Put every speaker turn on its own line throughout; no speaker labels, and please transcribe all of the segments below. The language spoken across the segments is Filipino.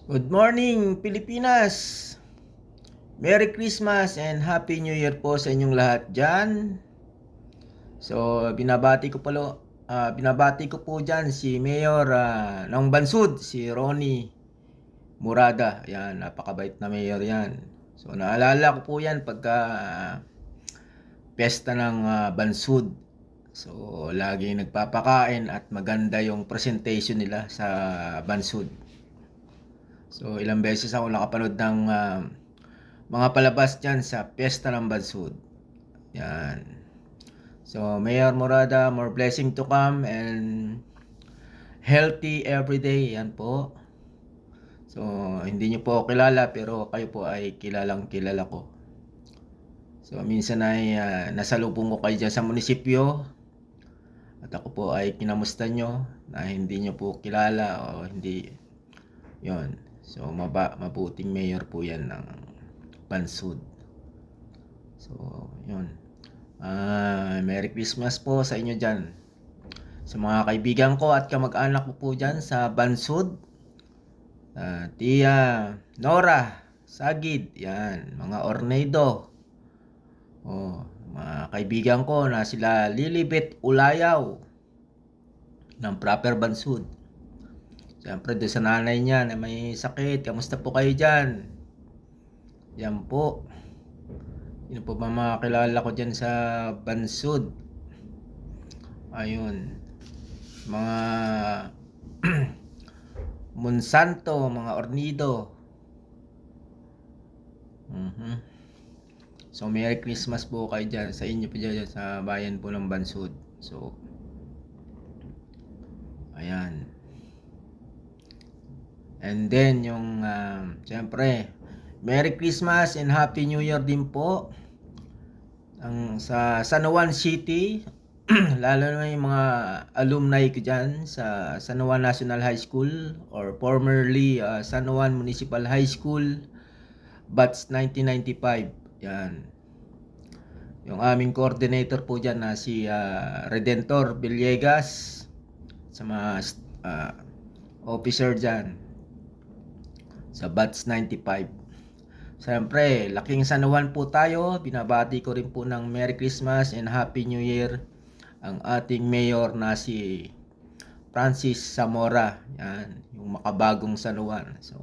Good morning, Pilipinas! Merry Christmas and Happy New Year po sa inyong lahat dyan. So, binabati ko po dyan si Mayor ng Bansud, si Ronnie Murada. Yan, napakabait na mayor yan. So, naalala ko po yan pagka pesta ng Bansud. So, lagi nagpapakain at maganda yung presentation nila sa Bansud. So, ilang beses ako nakapanood ng mga palabas dyan sa Piyesta ng Bansud. Yan. So, Mayor Morada, more blessing to come and healthy everyday. Yan po. So, hindi nyo po kilala pero kayo po ay kilalang kilala ko. So, minsan ay nasalubong ko kayo dyan sa munisipyo at ako po ay kinamusta nyo na hindi nyo po kilala o hindi. Yon. So, mabuting mayor po yan ng Bansud. So, yun. Merry Christmas po sa inyo dyan. Sa mga kaibigan ko at kamag-anak ko po dyan sa Bansud. Tia Nora Sagid, yan. Mga Ornedo. Mga kaibigan ko na sila Lilibet Ulayaw ng Proper Bansud. Siyempre doon sa nanay niya na may sakit, kamusta po kayo dyan? Yan po. Yun po ba mga kilala ko dyan sa Bansud. Ayun. Mga Monsanto, mga Ornido. So, Merry Christmas po kayo dyan. Sa inyo po dyan sa bayan po ng Bansud. So, ayan. And then, yung, siyempre, Merry Christmas and Happy New Year din po. Sa San Juan City, lalo na yung mga alumni ko dyan sa San Juan National High School or formerly San Juan Municipal High School, batch 1995. Yan. Yung aming coordinator po dyan na si Redentor Villegas sa mga officer dyan sa batch 95. Siyempre, laking San Juan po tayo. Binabati ko rin po ng Merry Christmas and Happy New Year ang ating mayor na si Francis Zamora. Yan, yung makabagong San Juan. So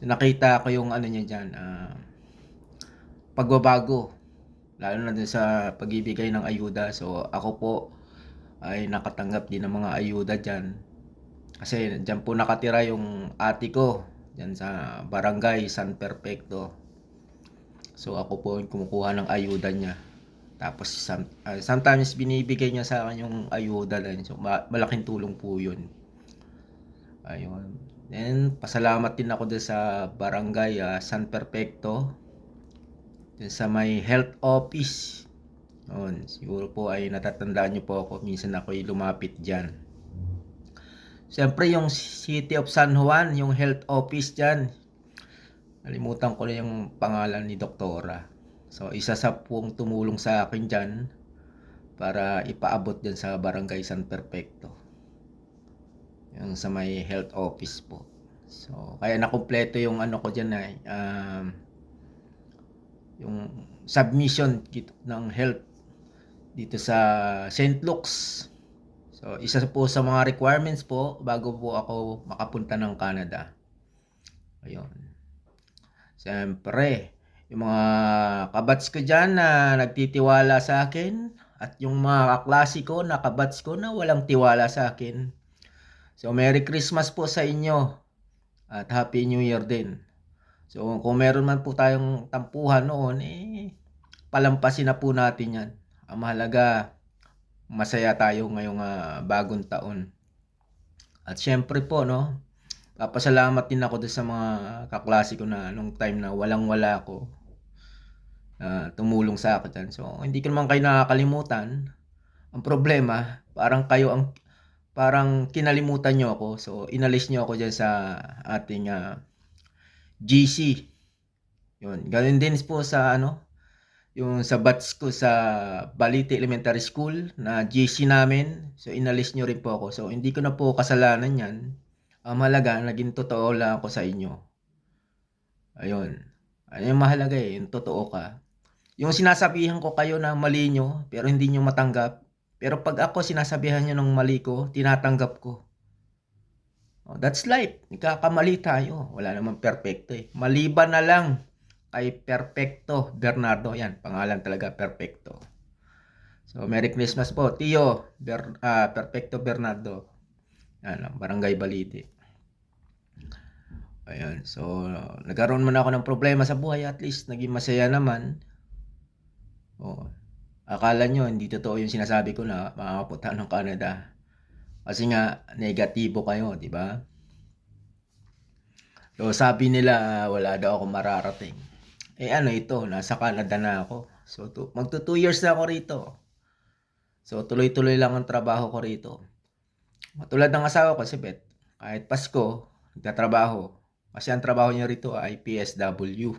nakita ko yung ano niya dyan, pagbabago. Lalo na din sa pagbibigay ng ayuda. So ako po ay nakatanggap din ng mga ayuda dyan. Kasi dyan po nakatira yung ate ko. Dyan sa barangay San Perfecto. So ako po yung kumukuha ng ayuda niya. Tapos sometimes binibigay niya sa akin yung ayuda din. So malaking tulong po yun. Ayun. Then pasalamat din ako din sa barangay San Perfecto. Dun sa may health office. Yun. Siguro po ay natatandaan niyo po ako. Minsan ako'y lumapit dyan. Siyempre yung City of San Juan, yung health office dyan. Nalimutan ko na yung pangalan ni Doktora. So isa sa pong tumulong sa akin dyan para ipaabot dyan sa barangay San Perfecto. Yung sa may health office po. So kaya nakumpleto yung ano ko dyan yung submission ng health dito sa St. Luke's. So, isa po sa mga requirements po bago po ako makapunta ng Canada. Ayun. Siyempre, yung mga kabats ko dyan na nagtitiwala sa akin at yung mga kaklase ko na kabats ko na walang tiwala sa akin. So, Merry Christmas po sa inyo at Happy New Year din. So, kung meron man po tayong tampuhan noon, palampasin na po natin yan. Ang mahalaga, masaya tayo ngayong bagong taon. At syempre po, no, papasalamat din ako doon sa mga kaklase ko na nung time na walang-wala ako. Tumulong sa akin. So, hindi ko naman kayo nakakalimutan. Ang problema, parang kinalimutan nyo ako. So, inalis nyo ako dyan sa ating GC. Yun. Ganun din po sa yung sa batch ko sa Balite Elementary School na GC namin. So inalis nyo rin po ako. So hindi ko na po kasalanan yan. Ang mahalaga naging totoo lang ako sa inyo. Ayun. Ayun yung mahalaga, yung totoo ka. Yung sinasabihan ko kayo na mali niyo, pero hindi niyo matanggap. Pero 'pag ako sinasabihan niyo ng mali ko, tinatanggap ko. Oh, that's life. Nagkakamali tayo. Wala namang perpekto, eh. Maliban na lang kay Perpekto Bernardo, 'yan, pangalan talaga, Perpekto. So, Merry Christmas po, Tio Perpekto Bernardo. 'Yan, Barangay Balite. Ayan, so nagkaroon man ako ng problema sa buhay, at least naging masaya naman. Oo. Akala nyo hindi totoo yung sinasabi ko na makakapunta ng Canada. Kasi nga, negatibo kayo, di ba? So, sabi nila, wala daw ako mararating. Eh ano ito, nasa Canada na ako. So, magto 2 years na ako rito. So, tuloy-tuloy lang ang trabaho ko rito. Matulad ng asawa ko, si Beth, kahit Pasko, nagtatrabaho. Kasi ang trabaho niya rito ay PSW,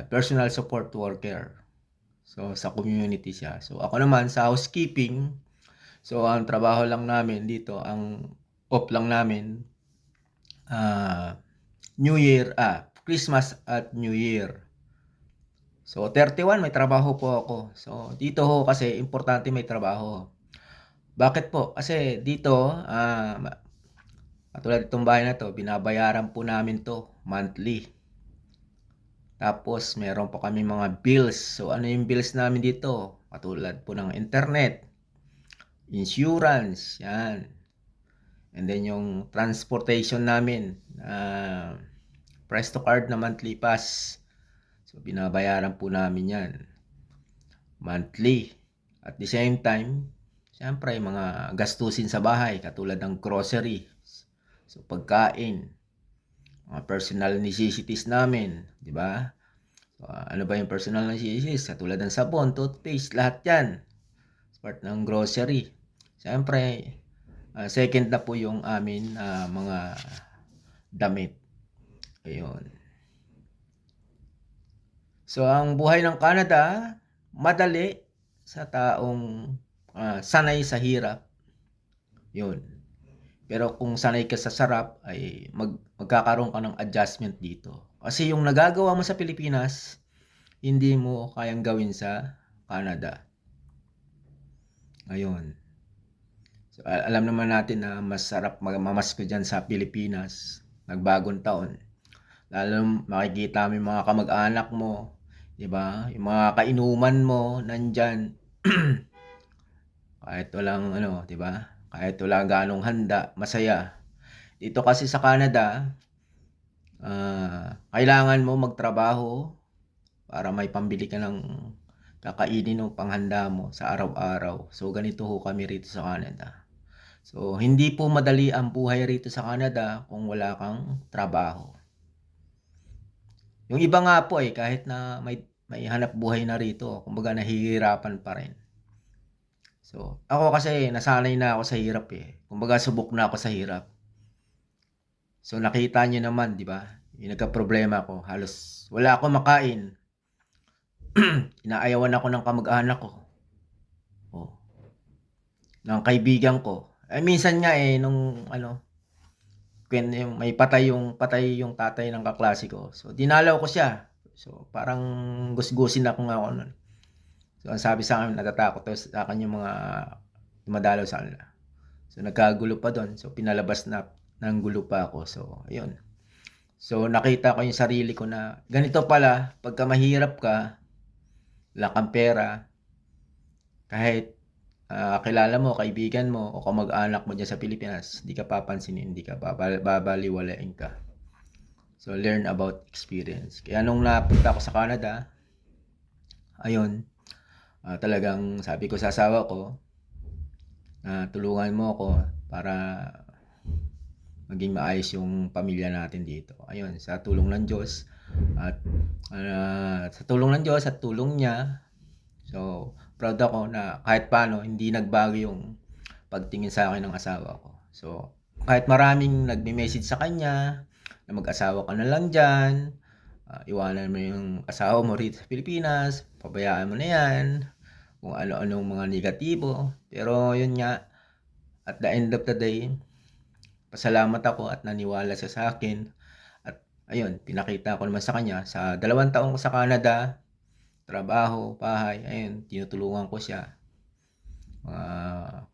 Personal Support Worker. So, sa community siya. So, ako naman sa housekeeping. So, ang trabaho lang namin dito, ang off lang namin, New Year, Christmas at New Year. So, 31 may trabaho po ako. So, dito ho kasi importante may trabaho. Bakit po? Kasi dito, katulad itong bahay na to, binabayaran po namin to monthly. Tapos, meron po kami mga bills. So, ano yung bills namin dito? Katulad po ng internet, insurance, yan. And then yung transportation namin, Presto card na monthly pass. So, binabayaran po namin yan monthly. At the same time, siyempre, mga gastusin sa bahay, katulad ng grocery. So, pagkain, mga personal necessities namin, di ba? So, ano ba yung personal necessities? Katulad ng sabon, toothpaste, lahat yan. Part ng grocery. Siyempre, second na po yung amin mga damit. Ayun. So, ang buhay ng Canada, madali sa taong sanay sa hirap. Yun. Pero kung sanay ka sa sarap, ay magkakaroon ka ng adjustment dito. Kasi yung nagagawa mo sa Pilipinas, hindi mo kayang gawin sa Canada. Ayun. So, alam naman natin na masarap magmamasko dyan sa Pilipinas, nagbagong taon. Lalo makikita mo yung mga kamag-anak mo, di ba? Yung mga kainuman mo, nandyan. Kahit walang ano, di ba? Kahit wala ganong handa, masaya. Dito kasi sa Canada, kailangan mo magtrabaho para may pambili ka ng kakainin o panghanda mo sa araw-araw. So, ganito ho kami rito sa Canada. So, hindi po madali ang buhay rito sa Canada kung wala kang trabaho. Yung iba nga po kahit na may hanap buhay na rito, kumbaga nahihirapan pa rin. So, ako kasi nasanay na ako sa hirap Kumbaga subok na ako sa hirap. So, nakita niyo naman, di ba? Yung nagka-problema ko, halos wala akong makain. Inaayawan ako ng kamag-anak ko. Oh. Ng kaibigan ko. Minsan nga nung may patay yung tatay ng kaklase ko. So, dinalaw ko siya. So, parang gusgusin ako nga ako nun. So, ang sabi sa akin, natatakot sa akin yung mga dumadalaw sa kanila. So, nagkagulo pa doon. So, pinalabas na ng gulo pa ako. So, ayun. So, nakita ko yung sarili ko na ganito pala, pagka mahirap ka, wala kang pera, kahit kilala mo, kaibigan mo, o kamag-anak mo dyan sa Pilipinas, hindi ka papansinin, hindi ka babaliwalain ka. So, learn about experience. Kaya nung napunta ako sa Canada, ayun, talagang sabi ko sa asawa ko, tulungan mo ako para maging maayos yung pamilya natin dito. Ayun, sa tulong ng Diyos at sa tulong ng Diyos at tulong niya, so proud ako na kahit paano hindi nagbago yung pagtingin sa akin ng asawa ko. So, kahit maraming nagme-message sa kanya na mag-asawa ka na lang dyan, iwanan mo yung asawa mo rito sa Pilipinas, pabayaan mo na yan, kung ano-anong mga negatibo. Pero yun nga, at the end of the day, nagpasalamat ako at naniwala siya sa akin. At ayun, pinakita ko naman sa kanya sa 2 taon ko sa Canada, trabaho, bahay, ayun, tinutulungan ko siya.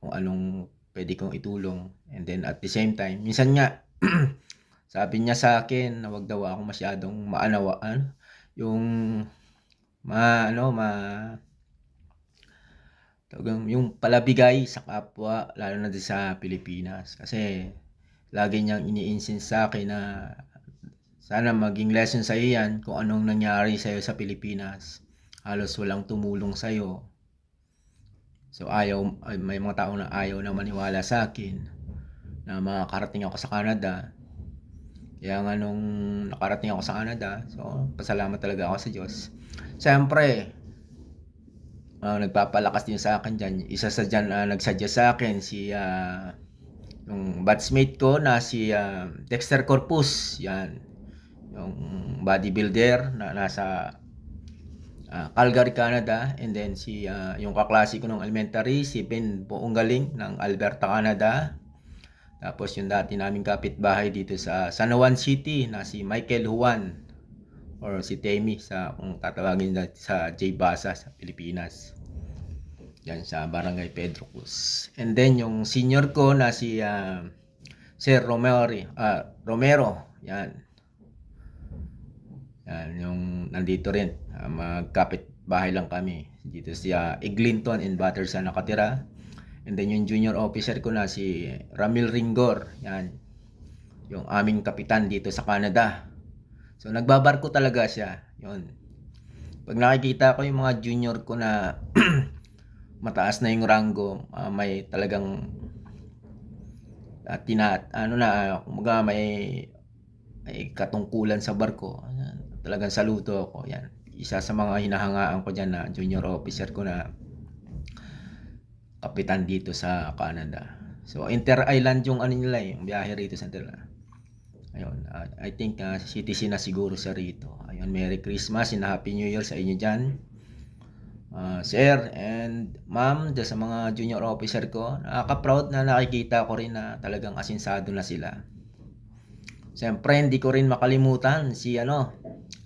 Kung anong pwede kong itulong. And then at the same time, minsan nga, sabi niya sa akin na wag daw ako masyadong maanawaan. Yung yung palabigay sa kapwa, lalo na din sa Pilipinas. Kasi lagi niyang ini-insist sa akin na sana maging lesson sa iyo yan kung anong nangyari sa iyo sa Pilipinas. Halos walang tumulong sa iyo. So may mga tao na ayaw na maniwala sa akin na makakarating ako sa Canada. Kaya nga nung nakarating ako sa Canada, so pasalamat talaga ako sa Diyos. Siyempre, nagpapalakas din sa akin dyan. Isa sa dyan nagsadya sa akin yung batchmate ko na si Dexter Corpus. Yan. Yung bodybuilder na nasa Calgary, Canada. And then yung kaklase ko ng elementary, si Ben Buonggaling ng Alberta, Canada. Tapos yung dati naming kapitbahay dito sa San Juan City na si Michael Juan or si Temi kung tatawagin sa J. Basa sa Pilipinas. Yan sa Barangay Pedro Cruz. And then yung senior ko na si Sir Romero. Yan. Yan yung nandito rin. Magkapit-bahay lang kami. Dito si Eglinton and Batterson nakatira. And then yung junior officer ko na si Ramil Ringor. Yan. Yung aming kapitan dito sa Canada. So nagbabarko talaga siya. Yun. Pag nakikita ko yung mga junior ko na mataas na yung rango, may talagang may katungkulan sa barko. Talagang saludo ako. Yan. Isa sa mga hinahangaan ko diyan na junior officer ko na kapitan dito sa Canada. So inter-island yung nila yung biyahe rito sa Canada. Ayun, I think citizen na siguro siya rito. Ayun, Merry Christmas and Happy New Year sa inyo diyan. Sir and ma'am, sa mga junior officer ko, nakaka-proud na nakikita ko rin na talagang asinsado na sila. Siyempre, hindi ko rin makalimutan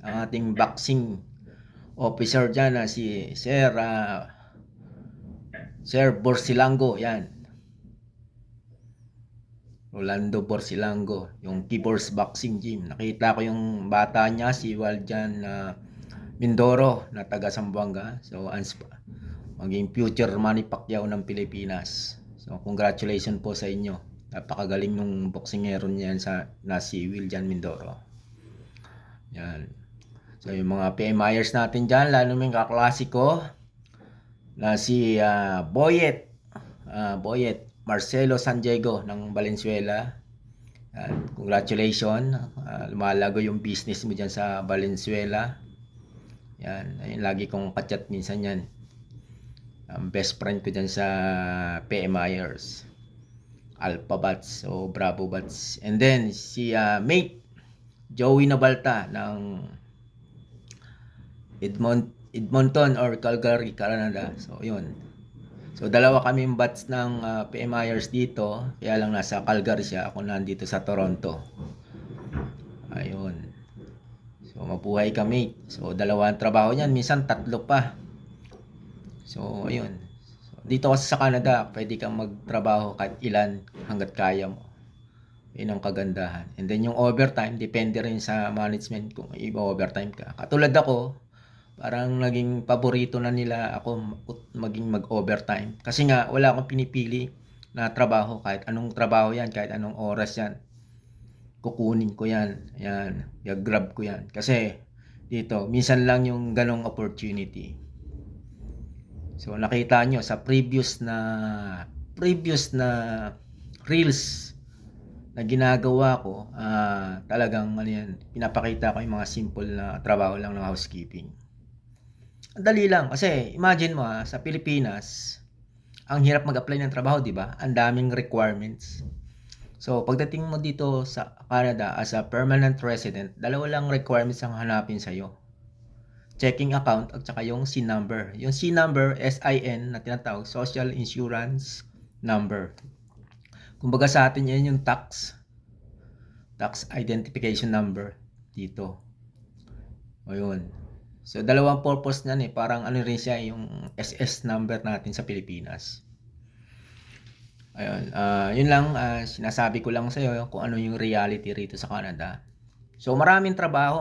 ang ating boxing officer dyan na si Sir Borsilango, yan. Rolando Borsilango, yung Keyboards Boxing Gym. Nakita ko yung bata niya, si Waljan Mindoro, na taga Zamboanga. So, maging future Manny Pacquiao ng Pilipinas. So, congratulations po sa inyo. Napakagaling nung boksingero niyan na si Wiljan Mindoro. Yan. So, yung mga PMIers natin dyan, lalo yung kaklasiko, na si Boyet Marcelo San Diego ng Valenzuela. Congratulations, lumalago yung business mo dyan sa Valenzuela. Yan, ayun, lagi kong kachat minsan yan. Best friend ko dyan sa PMIers, Alpha Bats o Bravo Bats. And then si mate Joey Nabalta ng Edmonton or Calgary, Canada. So, yun. So, dalawa kaming bats ng PMIers dito. Kaya lang nasa Calgary siya. Ako nandito sa Toronto. Ayun. So, mabuhay kami. So, dalawa ang trabaho niyan. Minsan, 3 pa. So, ayun. So, dito kasi sa Canada, pwede kang magtrabaho kahit ilan hanggat kaya mo. Yun ang kagandahan. And then, yung overtime, depende rin sa management kung i-overtime ka. Katulad ako, parang naging paborito na nila ako maging mag-overtime. Kasi nga, wala akong pinipili na trabaho. Kahit anong trabaho yan, kahit anong oras yan. Kukunin ko yan. Yan. I-grab ko yan. Kasi dito, minsan lang yung ganong opportunity. So, nakita nyo sa previous na reels na ginagawa ko, talagang pinapakita ko yung mga simple na trabaho lang ng housekeeping. Ang dali lang kasi imagine mo sa Pilipinas, ang hirap mag-apply ng trabaho, di ba? Ang daming requirements. So, pagdating mo dito sa Canada as a permanent resident, 2 lang requirements ang hanapin sa'yo. Checking account at saka yung SIN number. Yung SIN number, SIN na tinatawag, Social Insurance Number. Kumbaga sa atin yan yung tax tax identification number dito. O yun. So, dalawang purpose niyan parang ano rin siya, yung SS number natin sa Pilipinas. Ayun, yun lang, sinasabi ko lang sa'yo kung ano yung reality rito sa Canada. So, maraming trabaho.